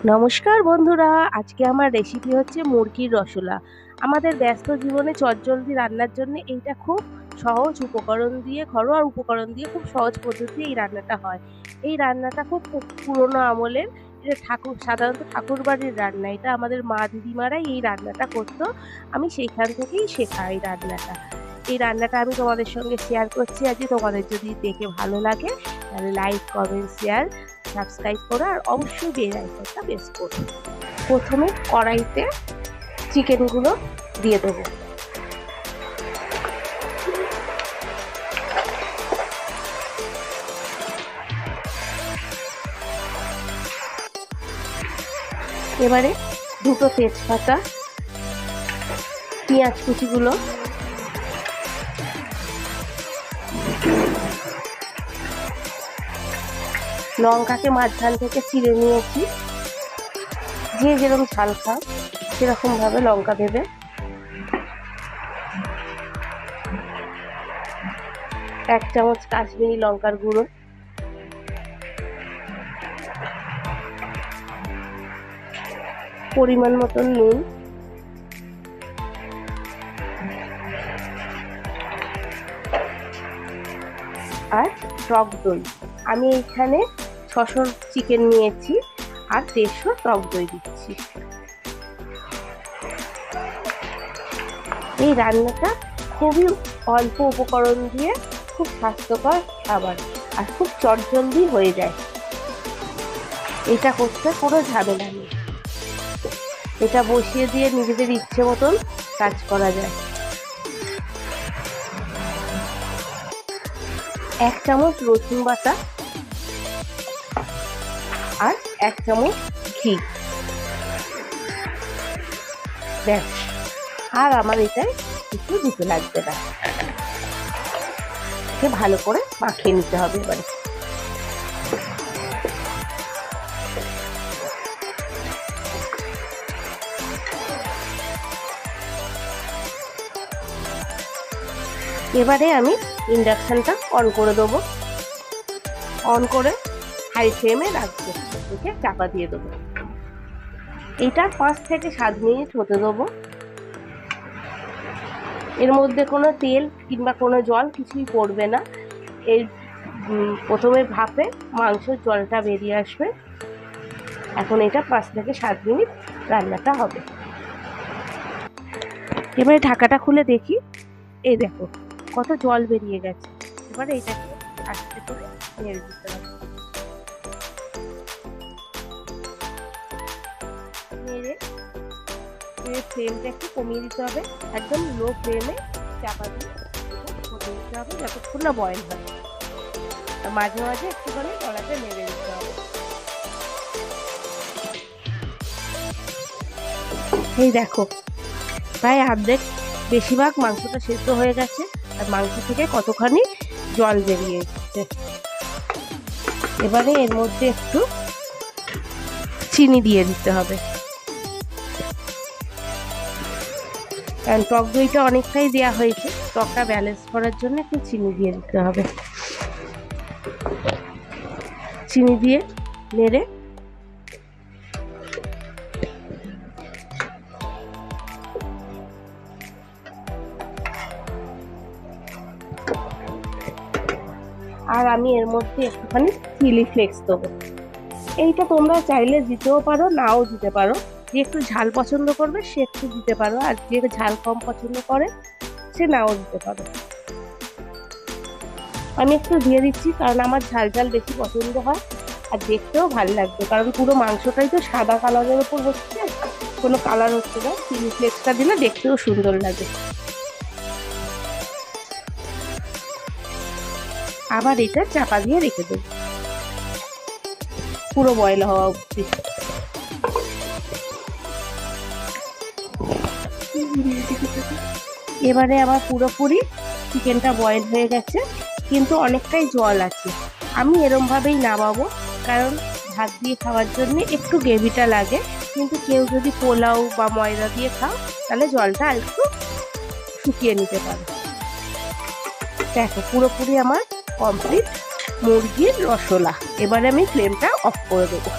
নমস্কার বন্ধুরা, আজকে আমার রেসিপি হচ্ছে মুরগির রসোলা। আমাদের ব্যস্ত জীবনে চটজলদি রান্নার জন্য এইটা খুব সহজ উপকরণ দিয়ে, ঘরোয়া উপকরণ দিয়ে খুব সহজ পদ্ধতি এই রান্নাটা হয়। এই রান্নাটা খুব পুরোনো আমলের। এটা সাধারণত ঠাকুর বাড়ির রান্না। এটা আমাদের মা দিদিমারাই এই রান্নাটা করতো। আমি সেইখান থেকেই শেখা এই রান্নাটা। এই রান্নাটা আমি তোমাদের সঙ্গে শেয়ার করছি আজকে। তোমাদের যদি দেখে ভালো লাগে তাহলে লাইক, কমেন্ট, শেয়ার, সাবস্ক্রাইব করো আর অবশ্যই বেল আইকনটা প্রেস করো। প্রথমে কড়াইতে চিকেনগুলো দিয়ে দেবো। এবারে দুটো তেজপাতা, পেঁয়াজ কুচিগুলো, লঙ্কাকে মাঝখান থেকে চিড়ে নিয়েছি। যে যেরকম ঝাল খাও সেরকম ভাবে লঙ্কা দেবে। এক চামচ কাশ্মীরি লঙ্কার গুঁড়ো, পরিমাণ মতন নুন, আর টক দই। আমি এইখানে 600 চিকেন নিয়েছি আর 150 টক দই দিচ্ছি। এই রান্নাটা খুবই অল্প উপকরণ দিয়ে খুব স্বাস্থ্যকর খাবার আর খুব চটজলদি হয়ে যায়। এটা করতে কোনো ঝামেলা নেই। এটা বসিয়ে দিয়ে নিজেদের ইচ্ছে মতন কাজ করা যায়। 1 চামচ রসুন বাটা আর 1 চামচ ঘি, ব্যাস। আর আমার এটাই কিছু দিতে লাগবে না। ভালো করে মাখিয়ে নিতে হবে। এবারে আমি ইন্ডাকশনটা অন করে দেবো। অন করে হাই ফ্লেমে রাখবো, রেখে চাপা দিয়ে দেবো। এটা 5 থেকে 7 মিনিট হতে দেবো। এর মধ্যে কোনো তেল কিংবা কোনো জল কিছুই পড়বে না। এর প্রথমে ভাপে মাংসের জলটা বেরিয়ে আসবে। এখন এটা 5 থেকে 7 মিনিট রান্নাটা হবে। এবারে ঢাকাটা খুলে দেখি, এই দেখো কত জল বেরিয়ে গেছে। এবারে এটাকে আস্তে করে নেড়ে দিতে হবে। নেড়ে ফ্লেমটা একটু কমিয়ে দিতে হবে। একদম লো ফ্লেমে চাপা দিয়ে হতে দিতে হবে যতক্ষণ না বয়েল হয়। মাঝে মাঝে একটুখানি কড়াতে নেড়ে দিতে হবে। এই দেখো প্রায় অর্ধেক, বেশিরভাগ মাংসটা সেদ্ধ হয়ে গেছে আর মাংস থেকে কতখানি জল বেরিয়ে এসেছে। এবারে এর মধ্যে একটু চিনি দিয়ে দিতে হবে, কারণ টক দইটা অনেকটাই দেওয়া হয়েছে। টকটা ব্যালেন্স করার জন্য একটু চিনি দিয়ে দিতে হবে। চিনি দিয়ে নেড়ে আর আমি এর মধ্যে একটুখানি চিলি ফ্লেক্স দেবো। এইটা তোমরা চাইলে দিতেও পারো, নাও দিতে পারো। যে একটু ঝাল পছন্দ করবে সে একটু দিতে পারো, আর যে ঝাল কম পছন্দ করে সে নাও দিতে পারো। আমি একটু দিয়ে দিচ্ছি কারণ আমার ঝাল ঝাল বেশি পছন্দ হয় আর দেখতেও ভালো লাগবে, কারণ পুরো মাংসটাই তো সাদা কালারের ওপর হচ্ছে, কোনো কালার হচ্ছে না। চিলি ফ্লেক্সটা দিলে দেখতেও সুন্দর লাগে। আবার এটা চাপা দিয়ে রেখে দেবো পুরো বয়েল হওয়া অবধি। এবারে আমার পুরোপুরি চিকেনটা বয়েল হয়ে গেছে, কিন্তু অনেকটাই জল আছে। আমি এরমভাবেই নামাবো, কারণ ভাত দিয়ে খাওয়ার জন্য একটু গ্রেভিটা লাগে। কিন্তু কেউ যদি পোলাও বা ময়দা দিয়ে খাও তাহলে জলটা আর একটু শুকিয়ে নিতে পারো। দেখো পুরোপুরি আমার কমপ্লিট মুরগির রসোলা। এবারে আমি ফ্লেমটা অফ করে দেবো।